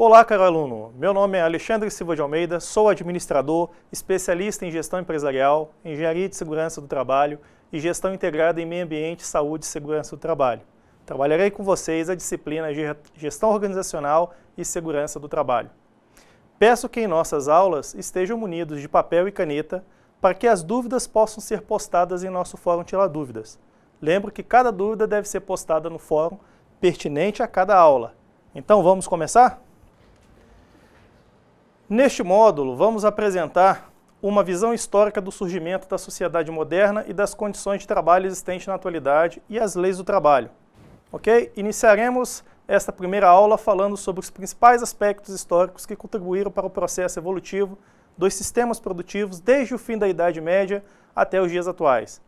Olá, caro aluno. Meu nome é Alexandre Silva de Almeida, sou administrador, especialista em gestão empresarial, engenharia de segurança do trabalho e gestão integrada em meio ambiente, saúde e segurança do trabalho. Trabalharei com vocês a disciplina de gestão organizacional e segurança do trabalho. Peço que em nossas aulas estejam munidos de papel e caneta para que as dúvidas possam ser postadas em nosso fórum Tirar Dúvidas. Lembro que cada dúvida deve ser postada no fórum pertinente a cada aula. Então vamos começar? Neste módulo, vamos apresentar uma visão histórica do surgimento da sociedade moderna e das condições de trabalho existentes na atualidade e as leis do trabalho. Ok? Iniciaremos esta primeira aula falando sobre os principais aspectos históricos que contribuíram para o processo evolutivo dos sistemas produtivos desde o fim da Idade Média até os dias atuais.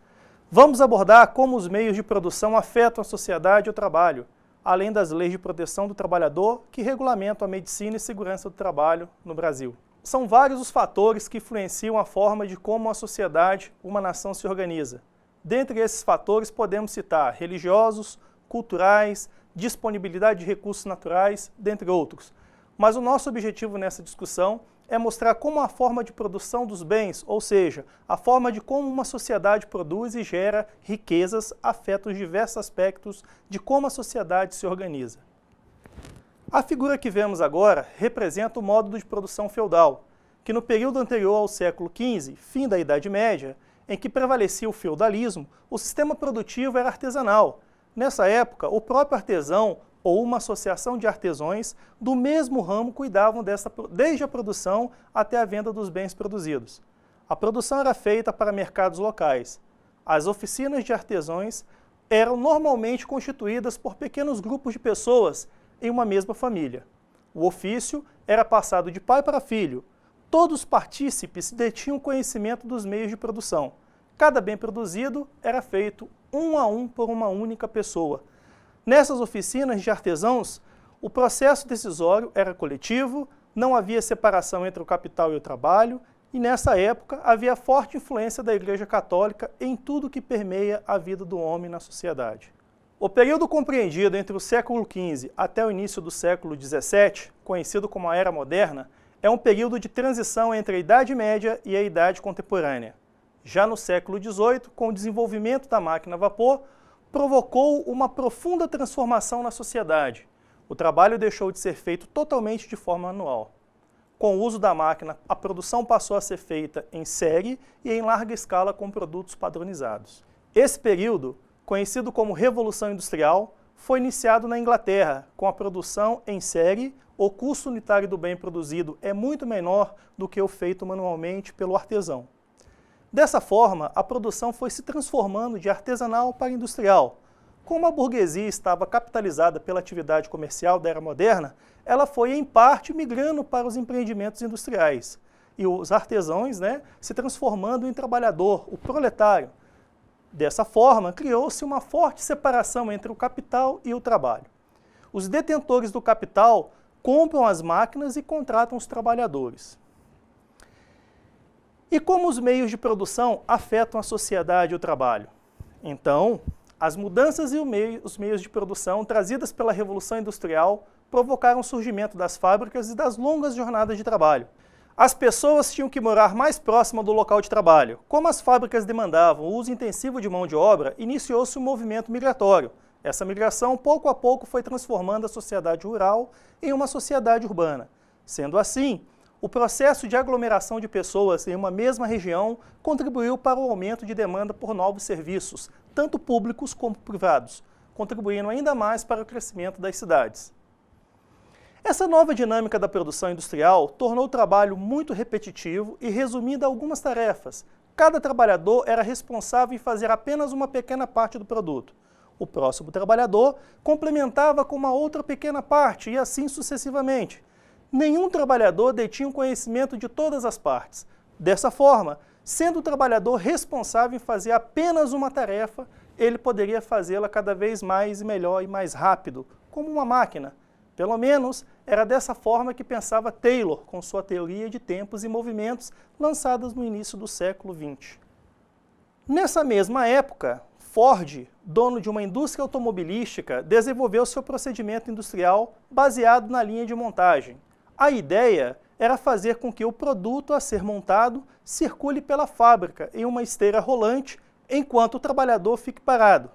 Vamos abordar como os meios de produção afetam a sociedade e o trabalho, além das leis de proteção do trabalhador que regulamentam a medicina e segurança do trabalho no Brasil. São vários os fatores que influenciam a forma de como a sociedade, uma nação se organiza. Dentre esses fatores podemos citar religiosos, culturais, disponibilidade de recursos naturais, dentre outros. Mas o nosso objetivo nessa discussão é mostrar como a forma de produção dos bens, ou seja, a forma de como uma sociedade produz e gera riquezas, afeta os diversos aspectos de como a sociedade se organiza. A figura que vemos agora representa o modo de produção feudal, que no período anterior ao século XV, fim da Idade Média, em que prevalecia o feudalismo, o sistema produtivo era artesanal. Nessa época, o próprio artesão ou uma associação de artesãos do mesmo ramo cuidavam desde a produção até a venda dos bens produzidos. A produção era feita para mercados locais. As oficinas de artesãos eram normalmente constituídas por pequenos grupos de pessoas em uma mesma família. O ofício era passado de pai para filho. Todos os partícipes detinham conhecimento dos meios de produção. Cada bem produzido era feito um a um por uma única pessoa. Nessas oficinas de artesãos, o processo decisório era coletivo, não havia separação entre o capital e o trabalho, e nessa época havia forte influência da Igreja Católica em tudo que permeia a vida do homem na sociedade. O período compreendido entre o século XV até o início do século XVII, conhecido como a Era Moderna, é um período de transição entre a Idade Média e a Idade Contemporânea. Já no século XVIII, com o desenvolvimento da máquina a vapor, provocou uma profunda transformação na sociedade. O trabalho deixou de ser feito totalmente de forma manual. Com o uso da máquina, a produção passou a ser feita em série e em larga escala com produtos padronizados. Esse período, conhecido como Revolução Industrial, foi iniciado na Inglaterra, com a produção em série. O custo unitário do bem produzido é muito menor do que o feito manualmente pelo artesão. Dessa forma, a produção foi se transformando de artesanal para industrial. Como a burguesia estava capitalizada pela atividade comercial da Era Moderna, ela foi, em parte, migrando para os empreendimentos industriais. E os artesãos, se transformando em trabalhador, o proletário. Dessa forma, criou-se uma forte separação entre o capital e o trabalho. Os detentores do capital compram as máquinas e contratam os trabalhadores. E como os meios de produção afetam a sociedade e o trabalho? Então, as mudanças e os meios de produção trazidas pela Revolução Industrial provocaram o surgimento das fábricas e das longas jornadas de trabalho. As pessoas tinham que morar mais próximo do local de trabalho. Como as fábricas demandavam o uso intensivo de mão de obra, iniciou-se um movimento migratório. Essa migração, pouco a pouco, foi transformando a sociedade rural em uma sociedade urbana. Sendo assim, o processo de aglomeração de pessoas em uma mesma região contribuiu para o aumento de demanda por novos serviços, tanto públicos como privados, contribuindo ainda mais para o crescimento das cidades. Essa nova dinâmica da produção industrial tornou o trabalho muito repetitivo e resumindo algumas tarefas. Cada trabalhador era responsável em fazer apenas uma pequena parte do produto. O próximo trabalhador complementava com uma outra pequena parte e assim sucessivamente. Nenhum trabalhador detinha o conhecimento de todas as partes. Dessa forma, sendo o trabalhador responsável em fazer apenas uma tarefa, ele poderia fazê-la cada vez mais e melhor e mais rápido, como uma máquina. Pelo menos, era dessa forma que pensava Taylor, com sua teoria de tempos e movimentos, lançada no início do século XX. Nessa mesma época, Ford, dono de uma indústria automobilística, desenvolveu seu procedimento industrial baseado na linha de montagem. A ideia era fazer com que o produto a ser montado circule pela fábrica em uma esteira rolante, enquanto o trabalhador fique parado.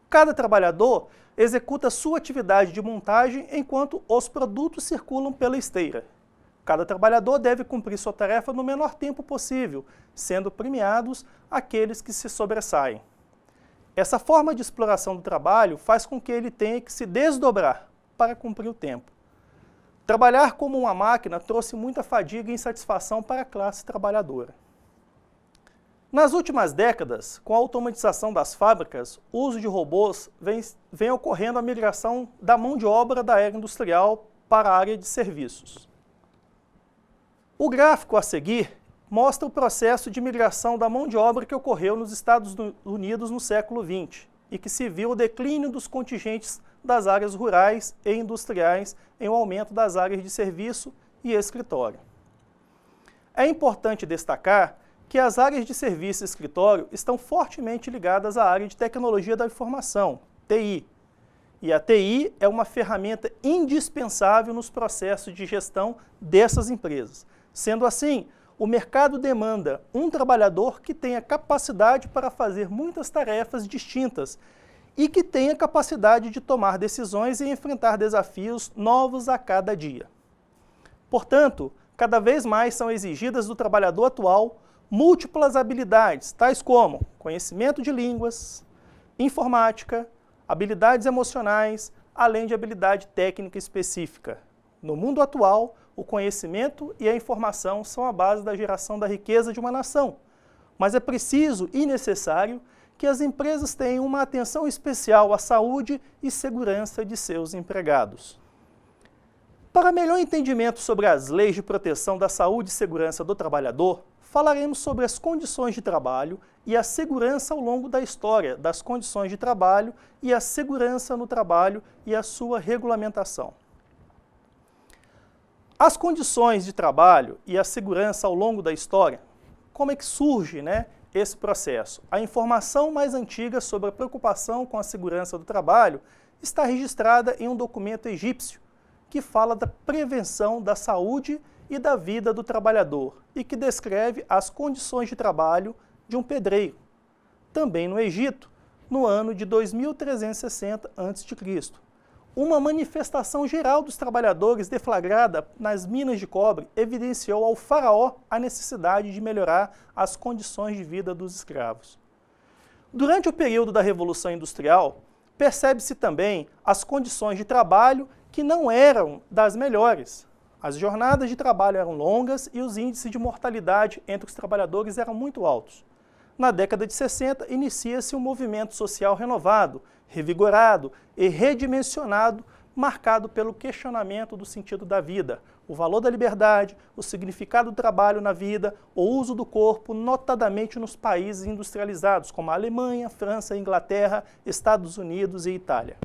Cada trabalhador executa sua atividade de montagem enquanto os produtos circulam pela esteira. Cada trabalhador deve cumprir sua tarefa no menor tempo possível, sendo premiados aqueles que se sobressaem. Essa forma de exploração do trabalho faz com que ele tenha que se desdobrar para cumprir o tempo. Trabalhar como uma máquina trouxe muita fadiga e insatisfação para a classe trabalhadora. Nas últimas décadas, com a automatização das fábricas, o uso de robôs vem ocorrendo a migração da mão de obra da era industrial para a área de serviços. O gráfico a seguir mostra o processo de migração da mão de obra que ocorreu nos Estados Unidos no século XX e que se viu o declínio dos contingentes das áreas rurais e industriais em um aumento das áreas de serviço e escritório. É importante destacar que as áreas de serviço e escritório estão fortemente ligadas à área de tecnologia da informação, TI. E a TI é uma ferramenta indispensável nos processos de gestão dessas empresas. Sendo assim, o mercado demanda um trabalhador que tenha capacidade para fazer muitas tarefas distintas e que tenha capacidade de tomar decisões e enfrentar desafios novos a cada dia. Portanto, cada vez mais são exigidas do trabalhador atual múltiplas habilidades, tais como conhecimento de línguas, informática, habilidades emocionais, além de habilidade técnica específica. No mundo atual, o conhecimento e a informação são a base da geração da riqueza de uma nação, mas é preciso e necessário que as empresas tenham uma atenção especial à saúde e segurança de seus empregados. Para melhor entendimento sobre as leis de proteção da saúde e segurança do trabalhador, falaremos sobre as condições de trabalho e a segurança ao longo da história das condições de trabalho e a segurança no trabalho e a sua regulamentação. As condições de trabalho e a segurança ao longo da história, como é que surge, esse processo? A informação mais antiga sobre a preocupação com a segurança do trabalho está registrada em um documento egípcio que fala da prevenção da saúde e da vida do trabalhador e que descreve as condições de trabalho de um pedreiro. Também no Egito, no ano de 2360 a.C., uma manifestação geral dos trabalhadores deflagrada nas minas de cobre evidenciou ao faraó a necessidade de melhorar as condições de vida dos escravos. Durante o período da Revolução Industrial, percebe-se também as condições de trabalho que não eram das melhores. As jornadas de trabalho eram longas e os índices de mortalidade entre os trabalhadores eram muito altos. Na década de 60, inicia-se um movimento social renovado, revigorado e redimensionado, marcado pelo questionamento do sentido da vida, o valor da liberdade, o significado do trabalho na vida, o uso do corpo, notadamente nos países industrializados, como a Alemanha, França, Inglaterra, Estados Unidos e Itália.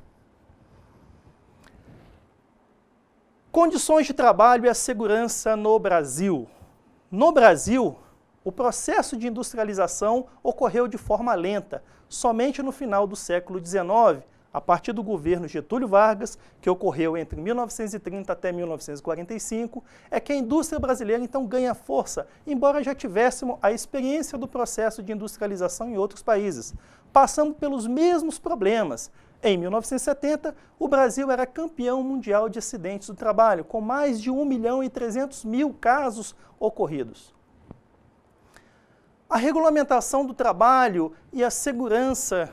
Condições de trabalho e a segurança no Brasil. No Brasil, o processo de industrialização ocorreu de forma lenta. Somente no final do século XIX, a partir do governo Getúlio Vargas, que ocorreu entre 1930 até 1945, é que a indústria brasileira então ganha força, embora já tivéssemos a experiência do processo de industrialização em outros países, passando pelos mesmos problemas. Em 1970, o Brasil era campeão mundial de acidentes do trabalho, com mais de 1.300.000 casos ocorridos. A regulamentação do trabalho e a segurança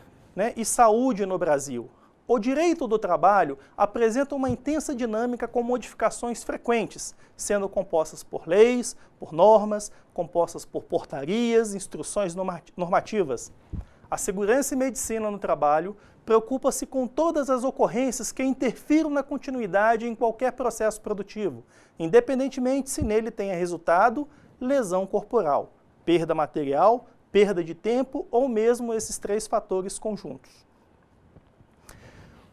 e saúde no Brasil. O direito do trabalho apresenta uma intensa dinâmica com modificações frequentes, sendo compostas por leis, por normas, compostas por portarias, instruções normativas. A segurança e medicina no trabalho preocupa-se com todas as ocorrências que interfiram na continuidade em qualquer processo produtivo, independentemente se nele tenha resultado lesão corporal, perda material, perda de tempo ou mesmo esses três fatores conjuntos.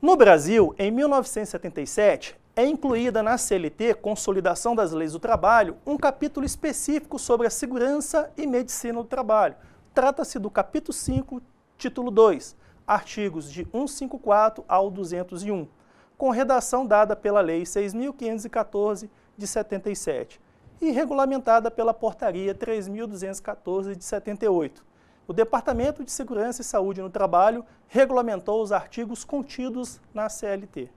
No Brasil, em 1977, é incluída na CLT, Consolidação das Leis do Trabalho, um capítulo específico sobre a segurança e medicina do trabalho. Trata-se do capítulo 5, título 2, artigos de 154 ao 201, com redação dada pela Lei 6.514 de 77 e regulamentada pela Portaria 3.214 de 78. O Departamento de Segurança e Saúde no Trabalho regulamentou os artigos contidos na CLT.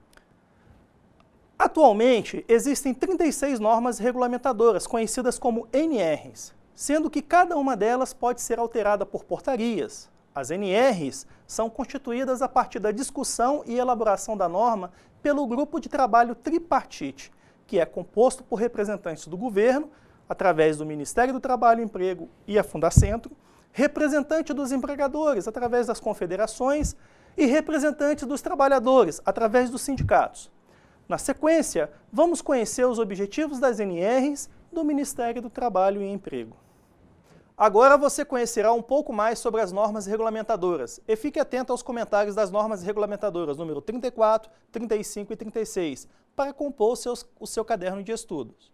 Atualmente, existem 36 normas regulamentadoras, conhecidas como NRs, sendo que cada uma delas pode ser alterada por portarias. As NRs são constituídas a partir da discussão e elaboração da norma pelo Grupo de Trabalho Tripartite, que é composto por representantes do governo, através do Ministério do Trabalho e Emprego e a Fundacentro, representante dos empregadores, através das confederações, e representante dos trabalhadores, através dos sindicatos. Na sequência, vamos conhecer os objetivos das NRs do Ministério do Trabalho e Emprego. Agora você conhecerá um pouco mais sobre as normas regulamentadoras e fique atento aos comentários das normas regulamentadoras número 34, 35 e 36 para compor o seu caderno de estudos.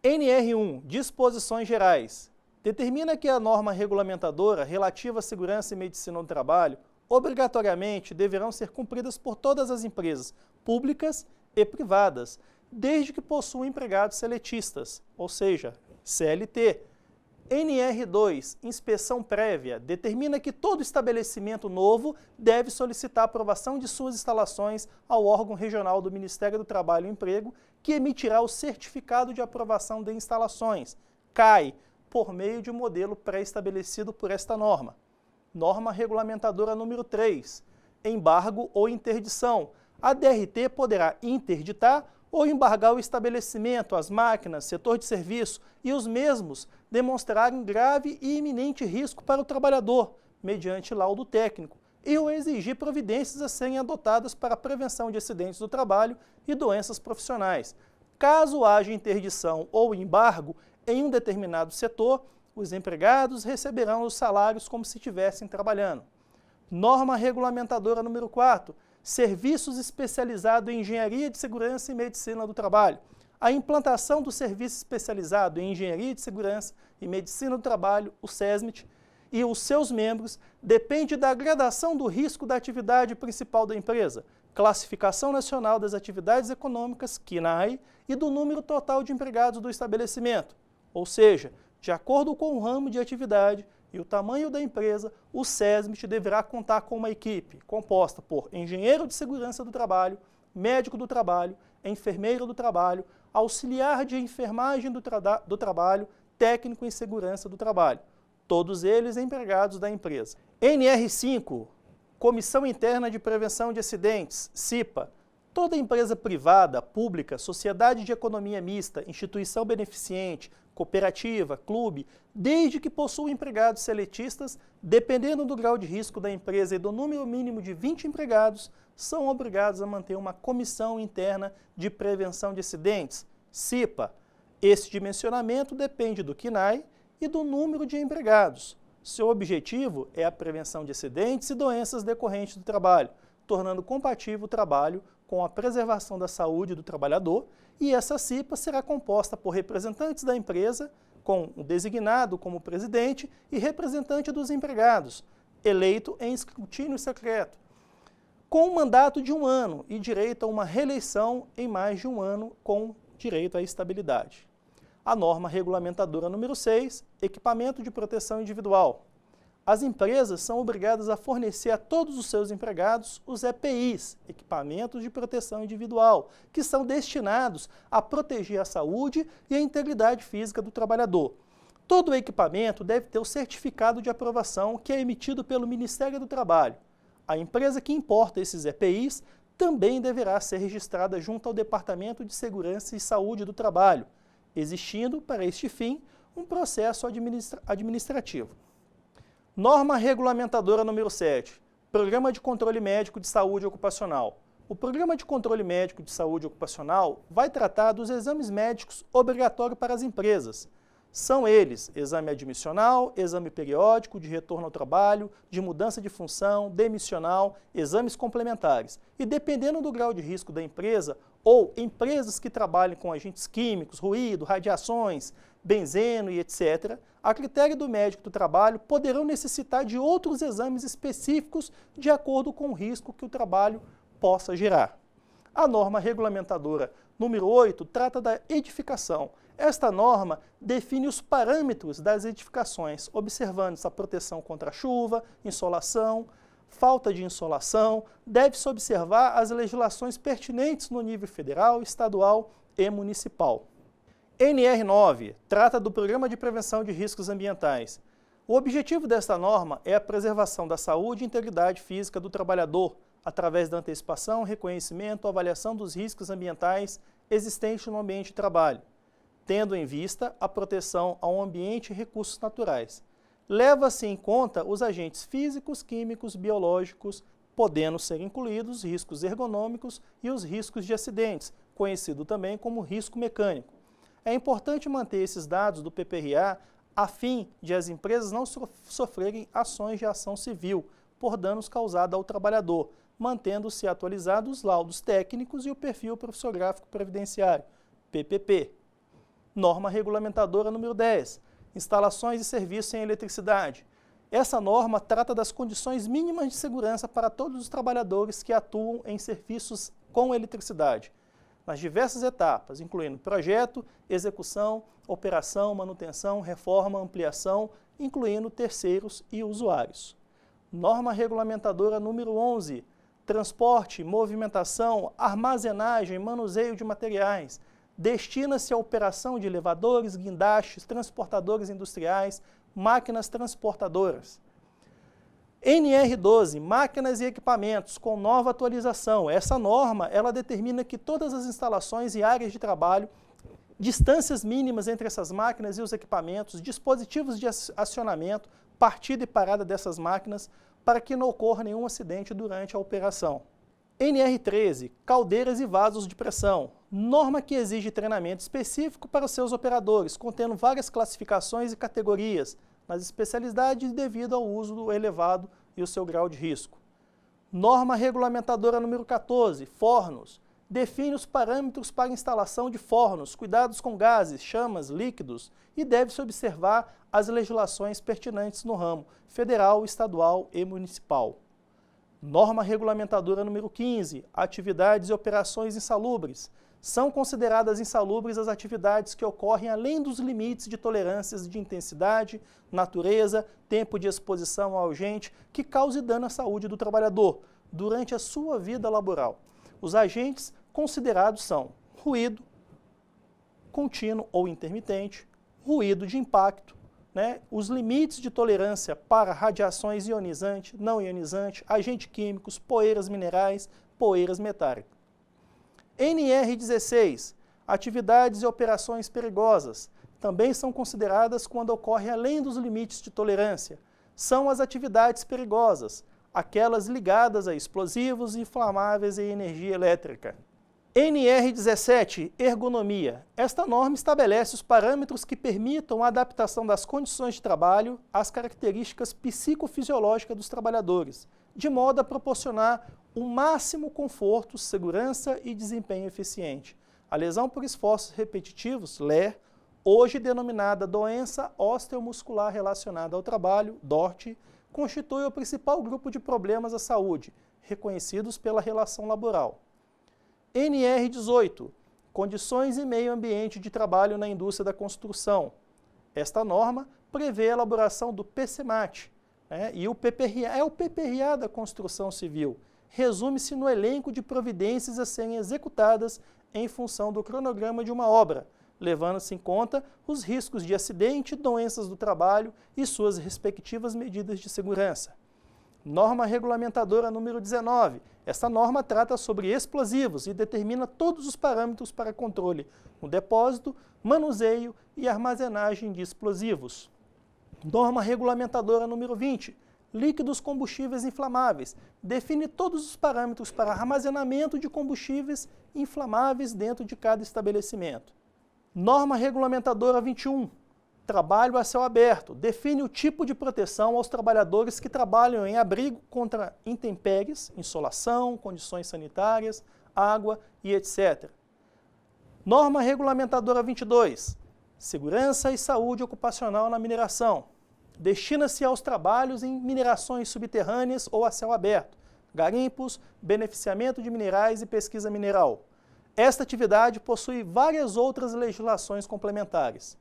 NR1, Disposições Gerais, determina que a norma regulamentadora relativa à segurança e medicina do trabalho obrigatoriamente deverão ser cumpridas por todas as empresas públicas e privadas, desde que possuam empregados seletistas, ou seja, CLT. NR2, Inspeção Prévia, determina que todo estabelecimento novo deve solicitar aprovação de suas instalações ao órgão regional do Ministério do Trabalho e Emprego, que emitirá o Certificado de Aprovação de Instalações, CAI, por meio de um modelo pré-estabelecido por esta norma. Norma regulamentadora número 3, embargo ou interdição. A DRT poderá interditar ou embargar o estabelecimento, as máquinas, setor de serviço e os mesmos demonstrarem grave e iminente risco para o trabalhador, mediante laudo técnico, e ou exigir providências a serem adotadas para a prevenção de acidentes do trabalho e doenças profissionais. Caso haja interdição ou embargo em um determinado setor, os empregados receberão os salários como se estivessem trabalhando. Norma regulamentadora número 4, Serviços especializados em Engenharia de Segurança e Medicina do Trabalho. A implantação do Serviço Especializado em Engenharia de Segurança e Medicina do Trabalho, o SESMIT, e os seus membros depende da gradação do risco da atividade principal da empresa, Classificação Nacional das Atividades Econômicas, CNAE, e do número total de empregados do estabelecimento. Ou seja, de acordo com o ramo de atividade e o tamanho da empresa, o SESMIT deverá contar com uma equipe composta por engenheiro de segurança do trabalho, médico do trabalho, enfermeiro do trabalho, auxiliar de enfermagem do trabalho, técnico em segurança do trabalho, todos eles empregados da empresa. NR5, Comissão Interna de Prevenção de Acidentes, CIPA. Toda empresa privada, pública, sociedade de economia mista, instituição beneficente, cooperativa, clube, desde que possua empregados seletistas, dependendo do grau de risco da empresa e do número mínimo de 20 empregados, são obrigados a manter uma Comissão Interna de Prevenção de Acidentes, CIPA. Esse dimensionamento depende do CNAE e do número de empregados. Seu objetivo é a prevenção de acidentes e doenças decorrentes do trabalho, tornando compatível o trabalho com a preservação da saúde do trabalhador, e essa CIPA será composta por representantes da empresa, com o designado como presidente e representante dos empregados, eleito em escrutínio secreto, com um mandato de 1 ano e direito a uma reeleição em mais de 1 ano com direito à estabilidade. A norma regulamentadora número 6, Equipamento de Proteção Individual. As empresas são obrigadas a fornecer a todos os seus empregados os EPIs, Equipamentos de Proteção Individual, que são destinados a proteger a saúde e a integridade física do trabalhador. Todo o equipamento deve ter o certificado de aprovação que é emitido pelo Ministério do Trabalho. A empresa que importa esses EPIs também deverá ser registrada junto ao Departamento de Segurança e Saúde do Trabalho, existindo, para este fim, um processo administrativo. Norma regulamentadora número 7, Programa de Controle Médico de Saúde Ocupacional. O Programa de Controle Médico de Saúde Ocupacional vai tratar dos exames médicos obrigatórios para as empresas. São eles: exame admissional, exame periódico, de retorno ao trabalho, de mudança de função, demissional, exames complementares. E dependendo do grau de risco da empresa, ou empresas que trabalhem com agentes químicos, ruído, radiações, benzeno e etc., a critério do médico do trabalho, poderão necessitar de outros exames específicos de acordo com o risco que o trabalho possa gerar. A norma regulamentadora número 8 trata da edificação. Esta norma define os parâmetros das edificações, observando a proteção contra chuva, insolação, falta de insolação. Deve-se observar as legislações pertinentes no nível federal, estadual e municipal. NR9 trata do Programa de Prevenção de Riscos Ambientais. O objetivo desta norma é a preservação da saúde e integridade física do trabalhador, através da antecipação, reconhecimento, avaliação dos riscos ambientais existentes no ambiente de trabalho, tendo em vista a proteção ao ambiente e recursos naturais. Leva-se em conta os agentes físicos, químicos, biológicos, podendo ser incluídos riscos ergonômicos e os riscos de acidentes, conhecido também como risco mecânico. É importante manter esses dados do PPRA a fim de as empresas não sofrerem ações de ação civil por danos causados ao trabalhador, mantendo-se atualizados os laudos técnicos e o perfil profissiográfico previdenciário, PPP. Norma regulamentadora número 10, instalações e serviços em eletricidade. Essa norma trata das condições mínimas de segurança para todos os trabalhadores que atuam em serviços com eletricidade, nas diversas etapas, incluindo projeto, execução, operação, manutenção, reforma, ampliação, incluindo terceiros e usuários. Norma regulamentadora número 11, transporte, movimentação, armazenagem, manuseio de materiais. Destina-se à operação de elevadores, guindastes, transportadores industriais, máquinas transportadoras. NR12, máquinas e equipamentos, com nova atualização. Essa norma, ela determina que todas as instalações e áreas de trabalho, distâncias mínimas entre essas máquinas e os equipamentos, dispositivos de acionamento, partida e parada dessas máquinas, para que não ocorra nenhum acidente durante a operação. NR13, caldeiras e vasos de pressão, norma que exige treinamento específico para os seus operadores, contendo várias classificações e categorias, nas especialidades devido ao uso elevado e o seu grau de risco. Norma regulamentadora número 14, fornos, define os parâmetros para instalação de fornos, cuidados com gases, chamas, líquidos e deve-se observar as legislações pertinentes no ramo federal, estadual e municipal. Norma regulamentadora número 15, atividades e operações insalubres. São consideradas insalubres as atividades que ocorrem além dos limites de tolerâncias de intensidade, natureza, tempo de exposição ao agente que cause dano à saúde do trabalhador durante a sua vida laboral. Os agentes considerados são ruído contínuo ou intermitente, ruído de impacto, os limites de tolerância para radiações ionizante, não ionizante, agentes químicos, poeiras minerais, poeiras metálicas. NR16, atividades e operações perigosas, também são consideradas quando ocorre além dos limites de tolerância. São as atividades perigosas, aquelas ligadas a explosivos, inflamáveis e energia elétrica. NR17, ergonomia. Esta norma estabelece os parâmetros que permitam a adaptação das condições de trabalho às características psicofisiológicas dos trabalhadores, de modo a proporcionar o máximo conforto, segurança e desempenho eficiente. A lesão por esforços repetitivos, LER, hoje denominada doença osteomuscular relacionada ao trabalho, DORT, constitui o principal grupo de problemas à saúde, reconhecidos pela relação laboral. NR18, condições e meio ambiente de trabalho na indústria da construção. Esta norma prevê a elaboração do PCMAT, e o PPRA é o PPRA da construção civil. Resume-se no elenco de providências a serem executadas em função do cronograma de uma obra, levando-se em conta os riscos de acidente, doenças do trabalho e suas respectivas medidas de segurança. Norma regulamentadora número 19. Essa norma trata sobre explosivos e determina todos os parâmetros para controle no depósito, manuseio e armazenagem de explosivos. Norma regulamentadora número 20. Líquidos combustíveis inflamáveis. Define todos os parâmetros para armazenamento de combustíveis inflamáveis dentro de cada estabelecimento. Norma regulamentadora 21. Trabalho a céu aberto. Define o tipo de proteção aos trabalhadores que trabalham em abrigo contra intempéries, insolação, condições sanitárias, água e etc. Norma Regulamentadora 22, segurança e saúde ocupacional na mineração. Destina-se aos trabalhos em minerações subterrâneas ou a céu aberto, garimpos, beneficiamento de minerais e pesquisa mineral. Esta atividade possui várias outras legislações complementares.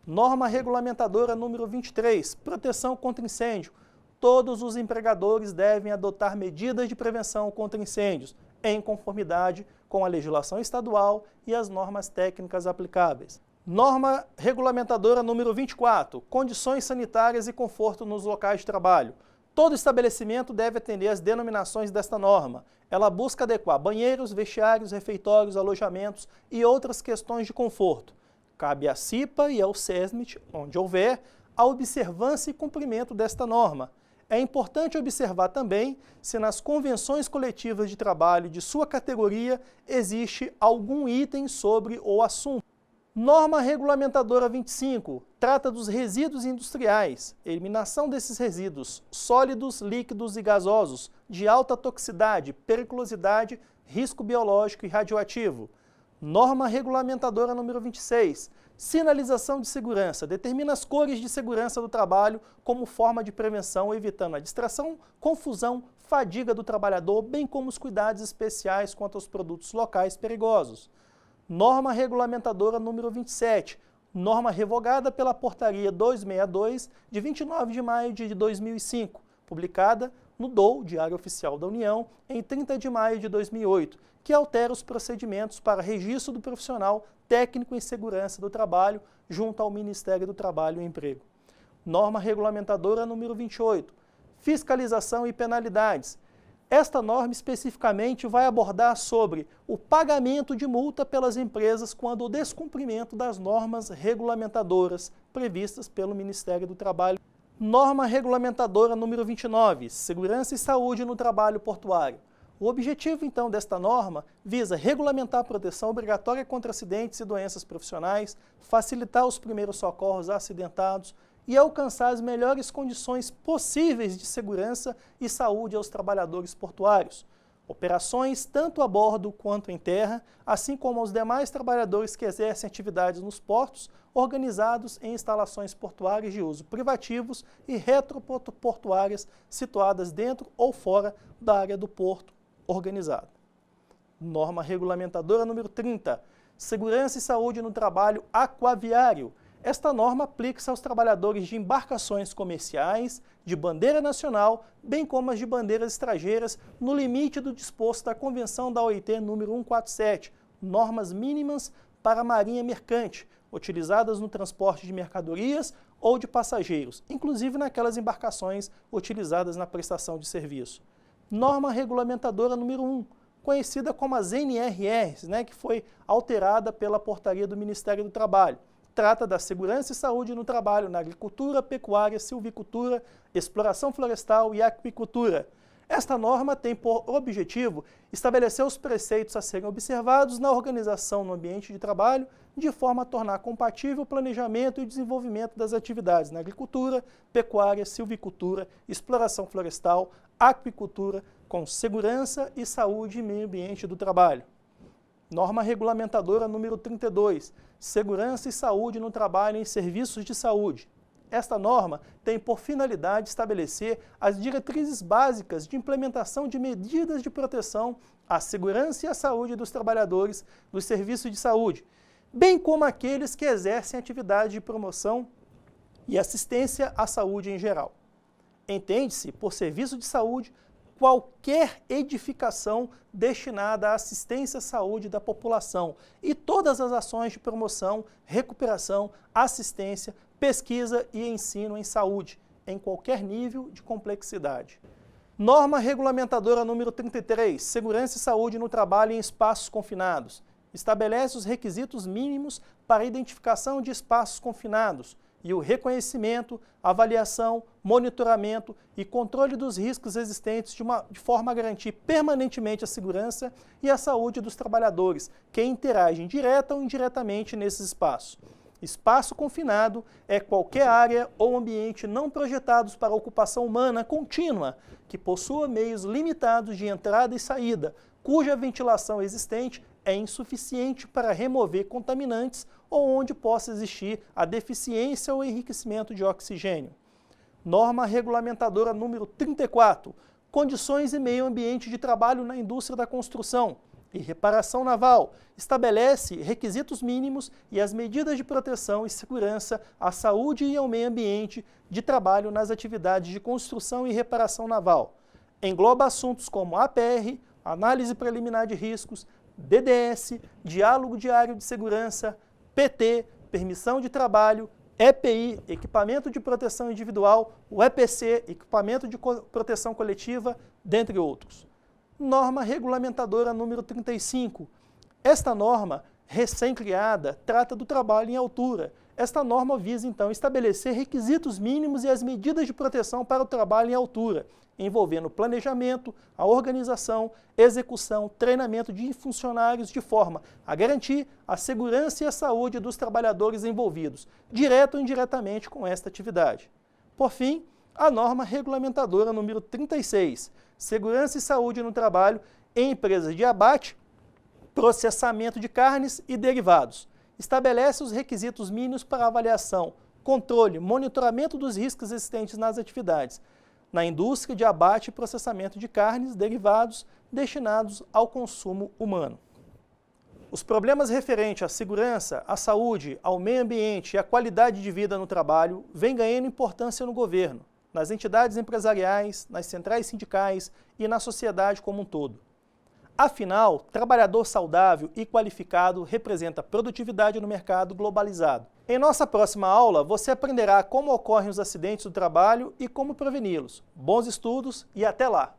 Norma Regulamentadora número 23, proteção contra incêndio. Todos os empregadores devem adotar medidas de prevenção contra incêndios, em conformidade com a legislação estadual e as normas técnicas aplicáveis. Norma Regulamentadora número 24, condições sanitárias e conforto nos locais de trabalho. Todo estabelecimento deve atender às denominações desta norma. Ela busca adequar banheiros, vestiários, refeitórios, alojamentos e outras questões de conforto. Cabe à CIPA e ao SESMIT, onde houver, a observância e cumprimento desta norma. É importante observar também se nas convenções coletivas de trabalho de sua categoria existe algum item sobre o assunto. Norma Regulamentadora 25, trata dos resíduos industriais, eliminação desses resíduos sólidos, líquidos e gasosos, de alta toxicidade, periculosidade, risco biológico e radioativo. Norma Regulamentadora número 26, sinalização de segurança, determina as cores de segurança do trabalho como forma de prevenção, evitando a distração, confusão, fadiga do trabalhador, bem como os cuidados especiais quanto aos produtos locais perigosos. Norma Regulamentadora número 27, norma revogada pela Portaria 262, de 29 de maio de 2005, publicada no DOU, Diário Oficial da União, em 30 de maio de 2008, que altera os procedimentos para registro do profissional técnico em segurança do trabalho junto ao Ministério do Trabalho e Emprego. Norma Regulamentadora número 28, fiscalização e penalidades. Esta norma especificamente vai abordar sobre o pagamento de multa pelas empresas quando o descumprimento das normas regulamentadoras previstas pelo Ministério do Trabalho. Norma Regulamentadora número 29, segurança e saúde no trabalho portuário. O objetivo, então, desta norma visa regulamentar a proteção obrigatória contra acidentes e doenças profissionais, facilitar os primeiros socorros a acidentados e alcançar as melhores condições possíveis de segurança e saúde aos trabalhadores portuários. Operações tanto a bordo quanto em terra, assim como aos demais trabalhadores que exercem atividades nos portos, organizados em instalações portuárias de uso privativos e retroportuárias situadas dentro ou fora da área do porto organizado. Norma Regulamentadora número 30, segurança e saúde no trabalho aquaviário. Esta norma aplica-se aos trabalhadores de embarcações comerciais, de bandeira nacional, bem como as de bandeiras estrangeiras, no limite do disposto da Convenção da OIT número 147, normas mínimas para a marinha mercante, utilizadas no transporte de mercadorias ou de passageiros, inclusive naquelas embarcações utilizadas na prestação de serviço. Norma Regulamentadora número 1, conhecida como as NRRs, que foi alterada pela portaria do Ministério do Trabalho. Trata da segurança e saúde no trabalho na agricultura, pecuária, silvicultura, exploração florestal e aquicultura. Esta norma tem por objetivo estabelecer os preceitos a serem observados na organização no ambiente de trabalho, de forma a tornar compatível o planejamento e desenvolvimento das atividades na agricultura, pecuária, silvicultura, exploração florestal, aquicultura, com segurança e saúde e meio ambiente do trabalho. Norma Regulamentadora número 32, segurança e saúde no trabalho em serviços de saúde. Esta norma tem por finalidade estabelecer as diretrizes básicas de implementação de medidas de proteção à segurança e à saúde dos trabalhadores dos serviços de saúde, bem como aqueles que exercem atividade de promoção e assistência à saúde em geral. Entende-se por serviço de saúde qualquer edificação destinada à assistência à saúde da população e todas as ações de promoção, recuperação, assistência, pesquisa e ensino em saúde, em qualquer nível de complexidade. Norma Regulamentadora número 33, segurança e saúde no trabalho em espaços confinados. Estabelece os requisitos mínimos para a identificação de espaços confinados e o reconhecimento, avaliação, monitoramento e controle dos riscos existentes de forma a garantir permanentemente a segurança e a saúde dos trabalhadores que interagem direta ou indiretamente nesses espaços. Espaço confinado é qualquer área ou ambiente não projetados para ocupação humana contínua, que possua meios limitados de entrada e saída, cuja ventilação existente é insuficiente para remover contaminantes ou onde possa existir a deficiência ou enriquecimento de oxigênio. Norma regulamentadora número 34, Condições e meio ambiente de trabalho na indústria da construção e reparação naval, estabelece requisitos mínimos e as medidas de proteção e segurança à saúde e ao meio ambiente de trabalho nas atividades de construção e reparação naval. Engloba assuntos como APR, análise preliminar de riscos, DDS, diálogo diário de segurança, PT, permissão de trabalho, EPI, equipamento de proteção individual, o EPC, equipamento de proteção coletiva, dentre outros. Norma regulamentadora número 35. Esta norma, recém-criada, trata do trabalho em altura. Esta norma visa, então, estabelecer requisitos mínimos e as medidas de proteção para o trabalho em altura, envolvendo o planejamento, a organização, execução, treinamento de funcionários de forma a garantir a segurança e a saúde dos trabalhadores envolvidos, direto ou indiretamente com esta atividade. Por fim, a norma regulamentadora número 36, Segurança e Saúde no Trabalho em Empresas de Abate, Processamento de Carnes e Derivados. Estabelece os requisitos mínimos para avaliação, controle, monitoramento dos riscos existentes nas atividades, na indústria de abate e processamento de carnes, derivados destinados ao consumo humano. Os problemas referentes à segurança, à saúde, ao meio ambiente e à qualidade de vida no trabalho vêm ganhando importância no governo, nas entidades empresariais, nas centrais sindicais e na sociedade como um todo. Afinal, trabalhador saudável e qualificado representa produtividade no mercado globalizado. Em nossa próxima aula, você aprenderá como ocorrem os acidentes do trabalho e como preveni-los. Bons estudos e até lá!